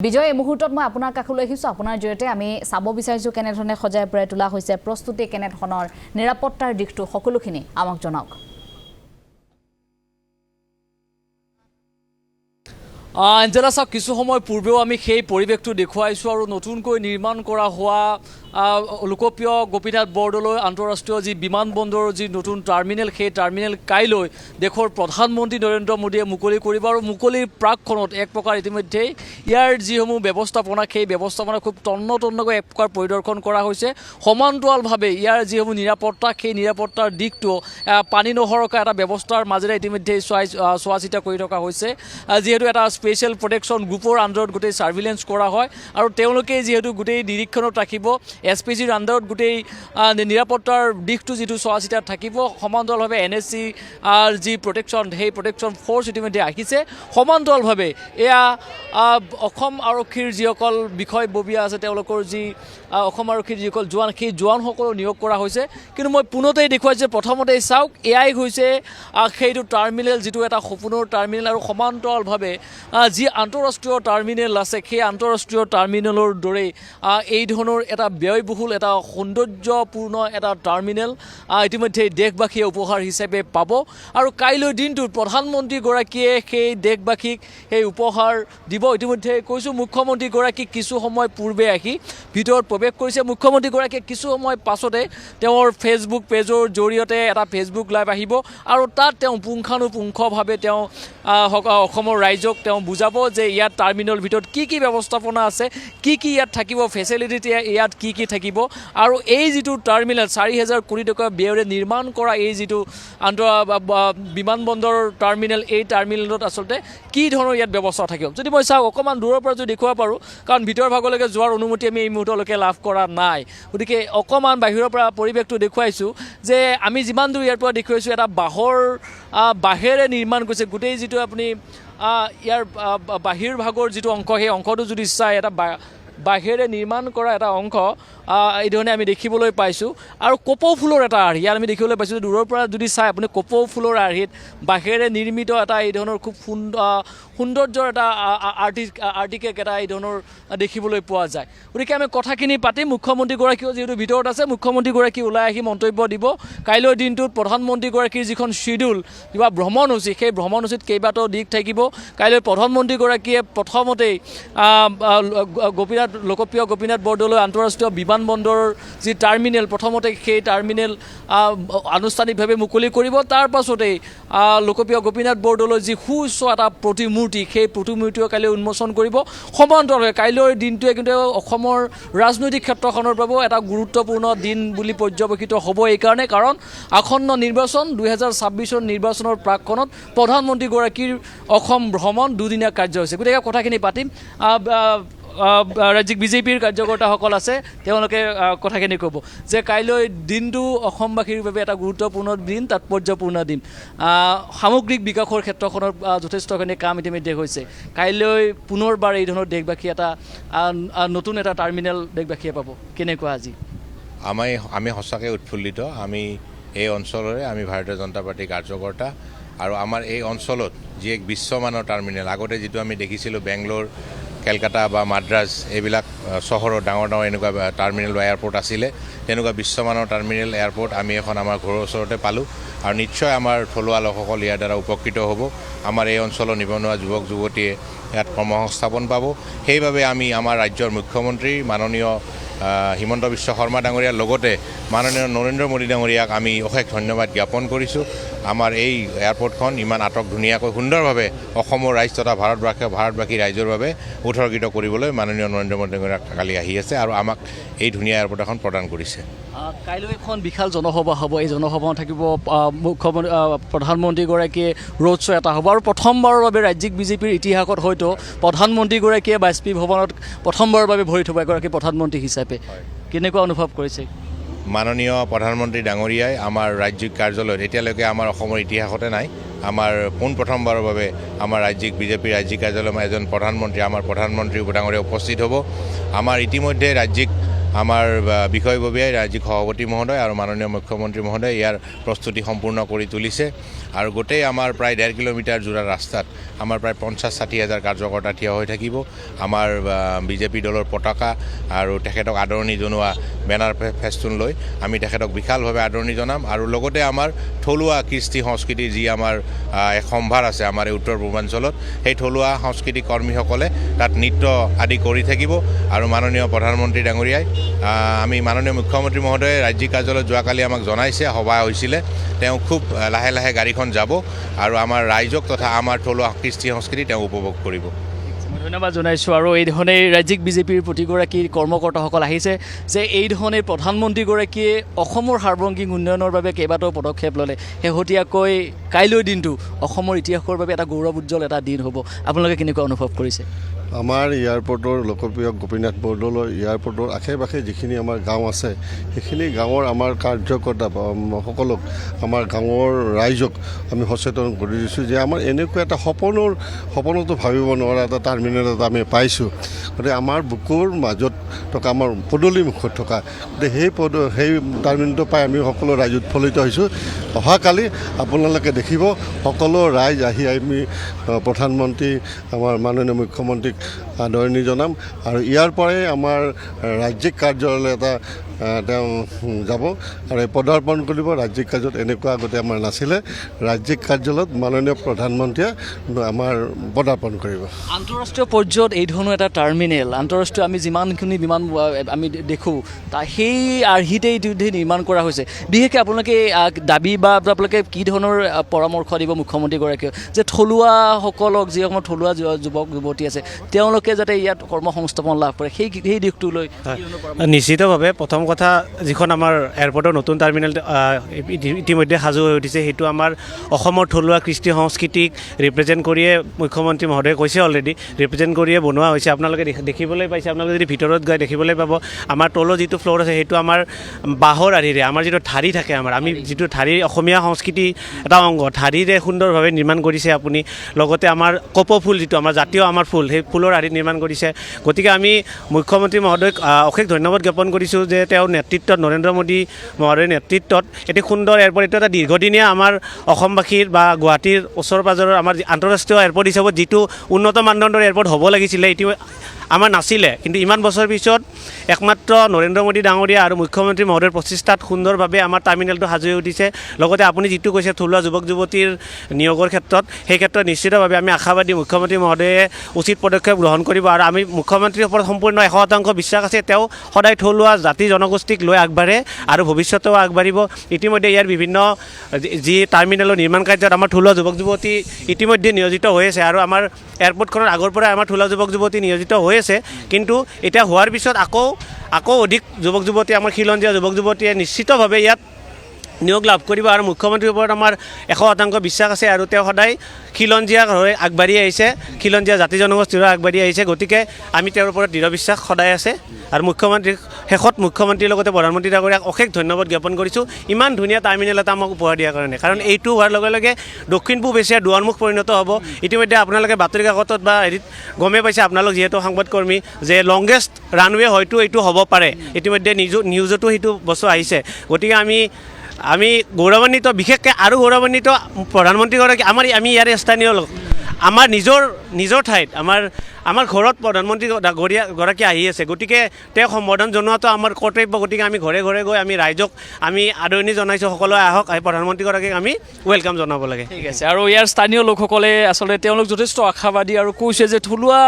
বিজয় এই মুহূৰ্তত মই আপোনাৰ কাষলৈ আহিছোঁ আপোনাৰ জৰিয়তে আমি চাব বিচাৰিছোঁ কেনেধৰণে সজাই পৰাই তোলা হৈছে প্ৰস্তুতি কেনেধৰণৰ নিৰাপত্তাৰ দিশটো সকলোখিনি আমাক জনাওক এঞ্জেলা চাওক কিছু সময় পূৰ্বেও আমি সেই পৰিৱেশটো দেখুৱাইছোঁ আৰু নতুনকৈ নিৰ্মাণ কৰা হোৱা লোকপ্ৰিয় গোপীনাথ বৰদলৈ আন্তঃৰাষ্ট্ৰীয় যি বিমানবন্দৰৰ যি নতুন টাৰ্মিনেল সেই টাৰ্মিনেল কাইলৈ দেশৰ প্ৰধানমন্ত্ৰী নৰেন্দ্ৰ মোদীয়ে মুকলি কৰিব আৰু মুকলিৰ প্ৰাকখনত এক প্ৰকাৰ ইতিমধ্যেই ইয়াৰ যিসমূহ ব্যৱস্থাপনা সেই ব্যৱস্থাপনা খুব তন্নতন্নকৈ এক প্ৰকাৰ পৰিদৰ্শন কৰা হৈছে সমান্তৰালভাৱে ইয়াৰ যিসমূহ নিৰাপত্তা সেই নিৰাপত্তাৰ দিশটো পানী নসৰকা এটা ব্যৱস্থাৰ মাজেৰে ইতিমধ্যেই চোৱা চিতা কৰি থকা হৈছে যিহেতু এটা স্পেচিয়েল প্ৰটেকশ্যন গ্ৰুপৰ আণ্ডাৰত গোটেই ছাৰ্ভিলেঞ্চ কৰা হয় আৰু তেওঁলোকে যিহেতু গোটেই নিৰীক্ষণত ৰাখিব SPGৰ আণ্ডাৰত গোটেই নিৰাপত্তাৰ দিশটো যিটো চোৱা চিতাত থাকিব সমান্তৰালভাৱে NSC যি প্ৰটেকশ্যন সেই প্ৰটেকশ্যন ফ'ৰ্চ ইতিমধ্যে আহিছে সমান্তৰালভাৱে এয়া অসম আৰক্ষীৰ যিসকল বিষয়ববীয়া আছে তেওঁলোকৰ যি অসম আৰক্ষীৰ যিসকল জোৱান সেই জোৱানসকলক নিয়োগ কৰা হৈছে কিন্তু মই পুনতেই দেখুৱাইছোঁ যে প্ৰথমতেই চাওক এয়াই হৈছে সেইটো টাৰ্মিনেল যিটো এটা সপোনৰ টাৰ্মিনেল আৰু সমান্তৰালভাৱে যি আন্তঃৰাষ্ট্ৰীয় টাৰ্মিনেল আছে সেই আন্তঃৰাষ্ট্ৰীয় টাৰ্মিনেলৰ দৰেই এই ধৰণৰ এটা ব্যয়বহুল এটা সৌন্দৰ্যপূৰ্ণ এটা টাৰ্মিনেল ইতিমধ্যে দেশবাসীয়ে উপহাৰ হিচাপে পাব আৰু কাইলৈ দিনটোত প্ৰধানমন্ত্ৰীগৰাকীয়ে সেই দেশবাসীক সেই উপহাৰ দিব ইতিমধ্যে কৈছোঁ মুখ্যমন্ত্ৰীগৰাকীক কিছু সময় পূৰ্বে আহি ভিতৰত প্ৰৱেশ কৰিছে মুখ্যমন্ত্ৰীগৰাকীয়ে কিছু সময় পাছতে তেওঁৰ ফেচবুক পেজৰ জৰিয়তে এটা ফেচবুক লাইভ আহিব আৰু তাত তেওঁ পুংখানুপুংখভাৱে তেওঁ অসমৰ ৰাইজক তেওঁ বুজাব যে ইয়াত টাৰ্মিনেলৰ ভিতৰত কি ব্যৱস্থাপনা আছে কি ইয়াত থাকিব ফেচিলিটি ইয়াত কি থাকিব আৰু এই যিটো টাৰ্মিনেল 4,000 কোটি টকা ব্যয়েৰে নিৰ্মাণ কৰা এই যিটো বিমানবন্দৰৰ টাৰ্মিনেল এই টাৰ্মিনেলত আচলতে কি ধৰণৰ ইয়াত ব্যৱস্থা থাকিব যদি মই চাওঁ অকণমান দূৰৰ পৰা যদি দেখুৱাব পাৰোঁ কাৰণ ভিতৰ ভাগলৈকে যোৱাৰ অনুমতি আমি এই মুহূৰ্তলৈকে লাভ কৰা নাই গতিকে অকণমান বাহিৰৰ পৰা পৰিৱেশটো দেখুৱাইছোঁ যে আমি যিমান দূৰ ইয়াৰ পৰা দেখুৱাইছোঁ এটা বাঁহেৰে নিৰ্মাণ কৰিছে গোটেই যিটো আপুনি ইয়াৰ বাহিৰ ভাগৰ যিটো অংশ সেই অংশটো যদি চাই এটা বাঁহেৰে নিৰ্মাণ কৰা এটা অংশ এই ধৰণে আমি দেখিবলৈ পাইছোঁ আৰু কপৌ ফুলৰ এটা আৰ্হি ইয়াত আমি দেখিবলৈ পাইছোঁ দূৰৰ পৰা যদি চাই আপুনি কপৌ ফুলৰ আৰ্হিত বাঁহেৰে নিৰ্মিত এটা এই ধৰণৰ খুব সৌন্দৰ্যৰ এটা আৰ্টিকেক এটা এই ধৰণৰ দেখিবলৈ পোৱা যায় গতিকে আমি কথাখিনি পাতিম মুখ্যমন্ত্ৰীগৰাকীও যিহেতু ভিতৰত আছে মুখ্যমন্ত্ৰীগৰাকী ওলাই আহি মন্তব্য দিব কাইলৈ দিনটোত প্ৰধানমন্ত্ৰীগৰাকীৰ যিখন শ্বিডিউল কিবা ভ্ৰমণসূচী সেই ভ্ৰমণসূচীত কেইবাটাও দিশ থাকিব কাইলৈ প্ৰধানমন্ত্ৰীগৰাকীয়ে প্ৰথমতেই লোকপ্ৰিয় গোপীনাথ বৰদলৈ আন্তঃৰাষ্ট্ৰীয় বিমানবন্দৰৰ যি টাৰ্মিনেল প্ৰথমতে সেই টাৰ্মিনেল আনুষ্ঠানিকভাৱে মুকলি কৰিব তাৰ পাছতেই লোকপ্ৰিয় গোপীনাথ বৰদলৈ যি সুউচ্চ এটা প্ৰতিমূৰ্তি সেই প্ৰতিমূৰ্তিও কাইলৈ উন্মোচন কৰিব সমান্তৰালভাৱে কাইলৈৰ দিনটোৱে কিন্তু অসমৰ ৰাজনৈতিক ক্ষেত্ৰখনৰ বাবেও এটা গুৰুত্বপূৰ্ণ দিন বুলি পৰ্যবেক্ষিত হ'ব এইকাৰণে কাৰণ আসন্ন নিৰ্বাচন 2026 নিৰ্বাচনৰ প্ৰাকখনত প্ৰধানমন্ত্ৰীগৰাকীৰ অসম ভ্ৰমণ দুদিনীয়া কাৰ্যসূচী গতিকে কথাখিনি পাতিম ৰাজ্যিক বিজেপিৰ কাৰ্যকৰ্তাসকল আছে তেওঁলোকে কথাখিনি ক'ব যে কাইলৈ দিনটো অসমবাসীৰ বাবে এটা গুৰুত্বপূৰ্ণ দিন তাৎপৰ্যপূৰ্ণ দিন সামগ্ৰিক বিকাশৰ ক্ষেত্ৰখনৰ যথেষ্টখিনি কাম ইতিমধ্যে হৈছে কাইলৈ পুনৰবাৰ এই ধৰণৰ দেশবাসী এটা নতুন এটা টাৰ্মিনেল দেশবাসীয়ে পাব কেনেকুৱা আজি আমি সঁচাকৈ উৎফুল্লিত আমি এই অঞ্চলৰে আমি ভাৰতীয় জনতা পাৰ্টীৰ কাৰ্যকৰ্তা আৰু আমাৰ এই অঞ্চলত যি এক বিশ্বমানৰ টাৰ্মিনেল আগতে যিটো আমি দেখিছিলোঁ বেংগলোৰ কেলকাতা বা মাদ্ৰাজ এইবিলাক চহৰৰ ডাঙৰ এনেকুৱা টাৰ্মিনেল বা এয়াৰপৰ্ট আছিলে তেনেকুৱা বিশ্বমানৰ টাৰ্মিনেল এয়াৰপৰ্ট আমি এখন আমাৰ ঘৰৰ ওচৰতে পালোঁ আৰু নিশ্চয় আমাৰ থলুৱা লোকসকল ইয়াৰ দ্বাৰা উপকৃত হ'ব আমাৰ এই অঞ্চলৰ নিবনুৱা যুৱক যুৱতীয়ে ইয়াত কৰ্মসংস্থাপন পাব সেইবাবে আমি আমাৰ ৰাজ্যৰ মুখ্যমন্ত্ৰী মাননীয় হিমন্ত বিশ্ব শৰ্মা ডাঙৰীয়াৰ লগতে মাননীয় নৰেন্দ্ৰ মোদী ডাঙৰীয়াক আমি অশেষ ধন্যবাদ জ্ঞাপন কৰিছোঁ আমাৰ এই এয়াৰপৰ্টখন ইমান ধুনীয়াকৈ সুন্দৰভাৱে অসমৰ ৰাইজ তথা ভাৰতবাসী ৰাইজৰ বাবে উৎসৰ্গিত কৰিবলৈ মাননীয় নৰেন্দ্ৰ মোদী ডাঙৰীয়া কালি আহি আছে আৰু আমাক এই ধুনীয়া এয়াৰপৰ্ট এখন প্ৰদান কৰিছে কাইলৈ এখন বিশাল জনসভা হ'ব এই জনসভা থাকিব প্ৰধানমন্ত্ৰীগৰাকীয়ে ৰোড শ্ব' এটা হ'ব আৰু প্ৰথমবাৰৰ বাবে ৰাজ্যিক বিজেপিৰ ইতিহাসত হয়তো প্ৰধানমন্ত্ৰীগৰাকীয়ে বাজপেয়ী ভৱনত প্ৰথমবাৰৰ বাবে ভৰি থ'ব এগৰাকী প্ৰধানমন্ত্ৰী হিচাপে কেনেকুৱা অনুভৱ কৰিছে মাননীয় প্ৰধানমন্ত্ৰী ডাঙৰীয়াই আমাৰ ৰাজ্যিক কাৰ্যালয়ত এতিয়ালৈকে আমাৰ অসমৰ ইতিহাসতে নাই আমাৰ প্ৰথমবাৰৰ বাবে আমাৰ বিজেপিৰ ৰাজ্যিক কাৰ্যালয়ত এজন প্ৰধানমন্ত্ৰী আমাৰ প্ৰধানমন্ত্ৰী ডাঙৰীয়া উপস্থিত হ'ব আমাৰ ইতিমধ্যে ৰাজ্যিক আমাৰ বিষয়ববীয়াই ৰাজ্যিক সভাপতি মহোদয় আৰু মাননীয় মুখ্যমন্ত্ৰী মহোদয় ইয়াৰ প্ৰস্তুতি সম্পূৰ্ণ কৰি তুলিছে আৰু গোটেই আমাৰ প্ৰায় 1.5 কিলোমিটাৰ জোৰা ৰাস্তাত আমাৰ প্ৰায় 50-60 হাজাৰ কাৰ্যকৰ্তা থিয় হৈ থাকিব আমাৰ বিজেপি দলৰ পতাকা আৰু তেখেতক আদৰণি জনোৱা বেনাৰ ফেষ্টুন লৈ আমি তেখেতক বিশালভাৱে আদৰণি জনাম আৰু লগতে আমাৰ থলুৱা কৃষ্টি সংস্কৃতি যি আমাৰ এক সম্ভাৰ আছে আমাৰ এই উত্তৰ পূৰ্বাঞ্চলত সেই থলুৱা সংস্কৃতি কৰ্মীসকলে তাত নৃত্য আদি কৰি থাকিব আৰু মাননীয় প্ৰধানমন্ত্ৰী ডাঙৰীয়াই আমি মাননীয় মুখ্যমন্ত্ৰী মহোদয়ে ৰাজ্যিক কাৰ্যালয়ত যোৱাকালি আমাক জনাইছে সভা হৈছিলে তেওঁ খুব লাহে লাহে গাড়ীখন যাব আৰু আমাৰ ৰাইজক তথা আমাৰ থলুৱা কৃষ্টি সংস্কৃতি তেওঁ উপভোগ কৰিব ধন্যবাদ জনাইছোঁ আৰু এইধৰণে ৰাজ্যিক বিজেপিৰ প্ৰতিগৰাকী কৰ্মকৰ্তাসকল আহিছে যে এইধৰণে প্ৰধানমন্ত্ৰীগৰাকীয়ে অসমৰ সাৰ্বজনীন উন্নয়নৰ বাবে কেইবাটাও পদক্ষেপ ল'লে শেহতীয়াকৈ কাইলৈ দিনটো অসমৰ ইতিহাসৰ বাবে এটা গৌৰৱ উজ্জ্বল এটা দিন হ'ব আপোনালোকে কেনেকুৱা অনুভৱ কৰিছে আমাৰ এয়াৰপৰ্টৰ লোকপ্ৰিয় গোপীনাথ বৰদলৈ এয়াৰপৰ্টৰ আশে পাশে যিখিনি আমাৰ গাঁও আছে সেইখিনি গাঁৱৰ আমাৰ কাৰ্যকৰ্তা সকলক আমাৰ গাঁৱৰ ৰাইজক আমি সচেতন কৰি দিছোঁ যে আমাৰ এনেকুৱা এটা সপোনতো ভাবিব নোৱাৰা এটা টাৰ্মিনেল এটা আমি পাইছোঁ গতিকে আমাৰ বুকুৰ মাজত থকা আমাৰ পদূলিমুখত থকা গতিকে সেই টাৰ্মিনেলটো পাই আমি সকলো ৰাইজ উৎফুল্লিত হৈছোঁ অহাকালি আপোনালোকে দেখিব সকলো ৰাইজ আহি আমি প্ৰধানমন্ত্ৰী আমাৰ মাননীয় মুখ্যমন্ত্ৰীক আদৰণি জনাম আৰু ইয়াৰ পৰাই আমাৰ ৰাজ্যিক কাৰ্যালয় এটা তেওঁ যাব আৰু পদাৰ্পণ কৰিব ৰাজ্যিক কাৰ্যত এনেকুৱা আগতে আমাৰ নাছিলে ৰাজ্যিক কাৰ্যালয়ত মাননীয় প্ৰধানমন্ত্ৰীয়ে আমাৰ পদাৰ্পণ কৰিব আন্তঃৰাষ্ট্ৰীয় পৰ্যায়ত এই ধৰণৰ এটা টাৰ্মিনেল আন্তঃৰাষ্ট্ৰীয় আমি যিমানখিনি বিমান আমি দেখোঁ সেই আৰ্হিতে ইতিমধ্যে নিৰ্মাণ কৰা হৈছে বিশেষকৈ আপোনালোকে দাবী বা আপোনালোকে কি ধৰণৰ পৰামৰ্শ দিব মুখ্যমন্ত্ৰীগৰাকীয়ে যে থলুৱাসকলক যিসমূহ থলুৱা যুৱক যুৱতী আছে তেওঁলোকে যাতে ইয়াত কৰ্মসংস্থাপন লাভ কৰে সেই দিশটোলৈ নিশ্চিতভাৱে প্ৰথম কথা যিখন আমাৰ এয়াৰপৰ্টৰ নতুন টাৰ্মিনেল ইতিমধ্যে সাজু হৈ উঠিছে সেইটো আমাৰ অসমৰ থলুৱা কৃষ্টি সংস্কৃতিক ৰিপ্ৰেজেণ্ট কৰিয়ে মুখ্যমন্ত্ৰী মহোদয়ে কৈছে অলৰেডি ৰিপ্ৰেজেণ্ট কৰিয়ে বনোৱা হৈছে আপোনালোকে দেখিবলৈ পাইছে আপোনালোকে যদি ভিতৰত গৈ দেখিবলৈ পাব আমাৰ তলৰ যিটো ফ্ল'ৰ আছে সেইটো আমাৰ বাঁহৰ আৰ্হিৰে আমাৰ যিটো ঢাৰি থাকে আমি যিটো ঢাৰি অসমীয়া সংস্কৃতি এটা অংগ ঢাৰিৰে সুন্দৰভাৱে নিৰ্মাণ কৰিছে আপুনি লগতে আমাৰ কপৌফুল যিটো আমাৰ জাতীয় আমাৰ ফুল সেই ফুলৰ আৰ্হিত নিৰ্মাণ কৰিছে গতিকে আমি মুখ্যমন্ত্ৰী মহোদয়ক অশেষ ধন্যবাদ জ্ঞাপন কৰিছোঁ যে তেওঁৰ নেতৃত্বত নৰেন্দ্ৰ মোদী মহোদয়ৰ নেতৃত্বত এটি সুন্দৰ এয়াৰপৰ্ট এইটো এটা দীৰ্ঘদিনীয়া আমাৰ অসমবাসীৰ বা গুৱাহাটীৰ ওচৰ পাজৰৰ আমাৰ আন্তঃৰাষ্ট্ৰীয় এয়াৰপৰ্ট হিচাপত যিটো উন্নত মানদণ্ডৰ এয়াৰপৰ্ট হ'ব লাগিছিলে এইটো আমাৰ নাছিলে কিন্তু ইমান বছৰ পিছত একমাত্ৰ নৰেন্দ্ৰ মোদী ডাঙৰীয়া আৰু মুখ্যমন্ত্ৰী মহোদয়ৰ প্ৰচেষ্টাত সুন্দৰভাৱে আমাৰ টাৰ্মিনেলটো সাজু হৈ উঠিছে লগতে আপুনি যিটো কৈছে থলুৱা যুৱক যুৱতীৰ নিয়োগৰ ক্ষেত্ৰত সেই ক্ষেত্ৰত নিশ্চিতভাৱে আমি আশাবাদী মুখ্যমন্ত্ৰী মহোদয়ে উচিত পদক্ষেপ গ্ৰহণ কৰিব আৰু আমি মুখ্যমন্ত্ৰীৰ ওপৰত সম্পূৰ্ণ 100% বিশ্বাস আছে তেওঁ সদায় থলুৱা জাতি জনগোষ্ঠীক লৈ আগবাঢ়ে আৰু ভৱিষ্যতেও আগবাঢ়িব ইতিমধ্যে ইয়াৰ বিভিন্ন যি টাৰ্মিনেলৰ নিৰ্মাণ কাৰ্যত আমাৰ থলুৱা যুৱক যুৱতী ইতিমধ্যে নিয়োজিত হৈ আছে আৰু আমাৰ এয়াৰপৰ্টখনৰ আগৰ পৰাই আমাৰ থলুৱা যুৱক যুৱতী নিয়োজিত হৈ আছে কিন্তু এতিয়া হোৱাৰ পিছত আকৌ অধিক যুৱক যুৱতী আমাৰ খিলঞ্জীয়া যুৱক যুৱতীয়ে নিশ্চিতভাৱে ইয়াত নিয়োগ লাভ কৰিব আৰু মুখ্যমন্ত্ৰীৰ ওপৰত আমাৰ 100% বিশ্বাস আছে আৰু তেওঁ সদায় খিলঞ্জীয়া হৈ আগবাঢ়ি আহিছে খিলঞ্জীয়া জাতি জনগোষ্ঠীৰ হৈ আগবাঢ়ি আহিছে গতিকে আমি তেওঁৰ ওপৰত দৃঢ় বিশ্বাস সদায় আছে আৰু শেষত মুখ্যমন্ত্ৰীৰ লগতে প্ৰধানমন্ত্ৰী ডাঙৰীয়াক অশেষ ধন্যবাদ জ্ঞাপন কৰিছোঁ ইমান ধুনীয়া টাৰ্মিনেল এটা আমাক উপহাৰ দিয়াৰ কাৰণে কাৰণ এইটো হোৱাৰ লগে লগে দক্ষিণ পূব এছিয়াৰ দুৱাৰমুখ পৰিণত হ'ব ইতিমধ্যে আপোনালোকে বাতৰি কাকতত বা হেৰিত গমেই পাইছে আপোনালোক যিহেতু সংবাদকৰ্মী যে লংগেষ্ট ৰানৱে হয়তো এইটো হ'ব পাৰে ইতিমধ্যে নিউজতো সেইটো বস্তু আহিছে গতিকে আমি গৌৰৱান্বিত বিশেষকৈ আৰু গৌৰৱান্বিত প্ৰধানমন্ত্ৰীগৰাকী আমি ইয়াৰে স্থানীয় লোক আমাৰ নিজৰ ঠাইত আমাৰ ঘৰত প্ৰধানমন্ত্ৰী গৰাকী আহি আছে গতিকে তেওঁক সম্বোধন জনোৱাটো আমাৰ কৰ্তব্য গতিকে আমি ঘৰে ঘৰে গৈ আমি ৰাইজক আমি আদৰণি জনাইছোঁ সকলোৱে আহক প্ৰধানমন্ত্ৰীগৰাকীক আমি ৱেলকাম জনাব লাগে ঠিক আছে আৰু ইয়াৰ স্থানীয় লোকসকলে আচলতে তেওঁলোক যথেষ্ট আশাবাদী আৰু কৈছে যে থলুৱা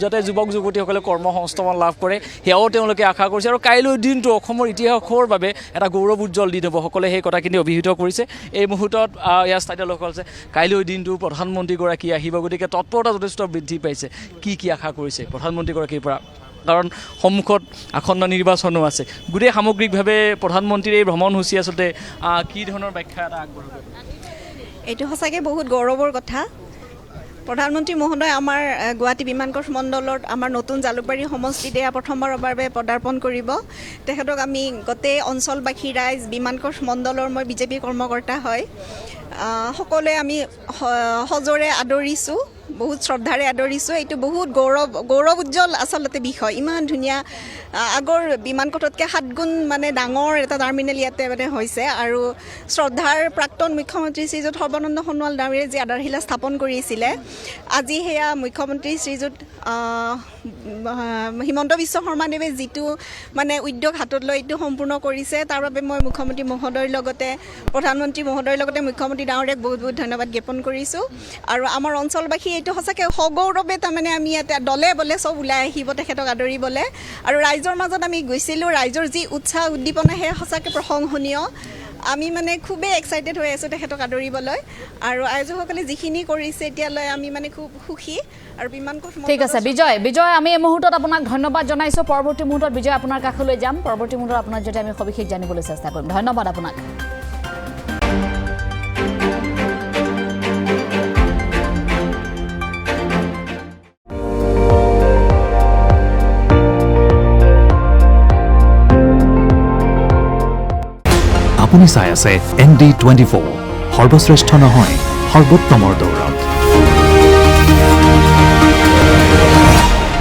যাতে যুৱক যুৱতীসকলে কৰ্মসংস্থাপন লাভ কৰে সেয়াও তেওঁলোকে আশা কৰিছে আৰু কাইলৈ দিনটো অসমৰ ইতিহাসৰ বাবে এটা গৌৰৱ উজ্জ্বল দিন হ'ব সকলোৱে সেই কথাখিনি অভিহিত কৰিছে এই মুহূৰ্তত ইয়াৰ স্থানীয় লোকসকল যে কাইলৈ দিনটো প্ৰধানমন্ত্ৰীগৰাকী আহিব গতিকে তৎপৰতা যথেষ্ট বৃদ্ধি পাইছে কি আশা কৰিছে প্ৰধানমন্ত্ৰীগৰাকীৰ পৰা কাৰণ সন্মুখত আসন্ন নিৰ্বাচনো আছে গোটেই সামগ্ৰিকভাৱে প্ৰধানমন্ত্ৰীৰ এই ভ্ৰমণসূচী আচলতে কি ধৰণৰ ব্যাখ্যা এটা আগবঢ়াব এইটো সঁচাকৈ বহুত গৌৰৱৰ কথা প্ৰধানমন্ত্ৰী মহোদয় আমাৰ গুৱাহাটী বিমানকোষ মণ্ডলত আমাৰ নতুন জালুকবাৰী সমষ্টিতে প্ৰথমবাৰৰ বাবে পদাৰ্পণ কৰিব তেখেতক আমি গোটেই অঞ্চলবাসী ৰাইজ বিমানকোষ মণ্ডলৰ মই বিজেপি কৰ্মকৰ্তা হয় সকলোৱে আমি সজোৰে আদৰিছোঁ বহুত শ্ৰদ্ধাৰে আদৰিছোঁ। এইটো বহুত গৌৰৱ উজ্জ্বল আচলতে বিষয়। ইমান ধুনীয়া আগৰ বিমান কটতকৈ 7 গুণ মানে ডাঙৰ এটা টাৰ্মিনেল ইয়াতে মানে হৈছে আৰু শ্ৰদ্ধাৰ প্ৰাক্তন মুখ্যমন্ত্ৰী শ্ৰীযুত সৰ্বানন্দ সোণোৱাল ডাঙৰীয়াই যি আধাৰশিলা স্থাপন কৰিছিলে, আজি সেয়া মুখ্যমন্ত্ৰী শ্ৰীযুত হিমন্ত বিশ্ব শৰ্মাদেৱে যিটো মানে উদ্যোগ হাতত লৈ এইটো সম্পূৰ্ণ কৰিছে, তাৰ বাবে মই মুখ্যমন্ত্ৰী মহোদয়ৰ লগতে প্ৰধানমন্ত্ৰী মহোদয়ৰ লগতে মুখ্যমন্ত্ৰী ডাঙৰীয়াক বহুত বহুত ধন্যবাদ জ্ঞাপন কৰিছোঁ। আৰু আমাৰ অঞ্চলবাসী এইটো সঁচাকৈ সগৌৰৱে তাৰমানে আমি ইয়াতে দলে বলে চব ওলাই আহিব তেখেতক আদৰিবলৈ। আৰু ৰাইজৰ মাজত আমি গৈছিলোঁ, ৰাইজৰ যি উৎসাহ উদ্দীপনা সেয়া সঁচাকৈ প্ৰশংসনীয়। আমি মানে খুবেই এক্সাইটেড হৈ আছোঁ তেখেতক আদৰিবলৈ। আৰু আয়োজকসকলে যিখিনি কৰিছে এতিয়ালৈ আমি মানে খুব সুখী। আৰু বিমান ঠিক আছে বিজয়, আমি এই মুহূৰ্তত আপোনাক ধন্যবাদ জনাইছোঁ। পৰৱৰ্তী মুহূৰ্তত বিজয় আপোনাৰ কাষলৈ যাম। পৰৱৰ্তী মুহূৰ্তত আপোনাৰ যদি আমি সবিশেষ জানিবলৈ চেষ্টা কৰিম। ধন্যবাদ আপোনাক। আপুনি চাই আছে ND24 সৰ্বশ্ৰেষ্ঠ নহয় সৰ্বোত্তমৰ দৌৰা।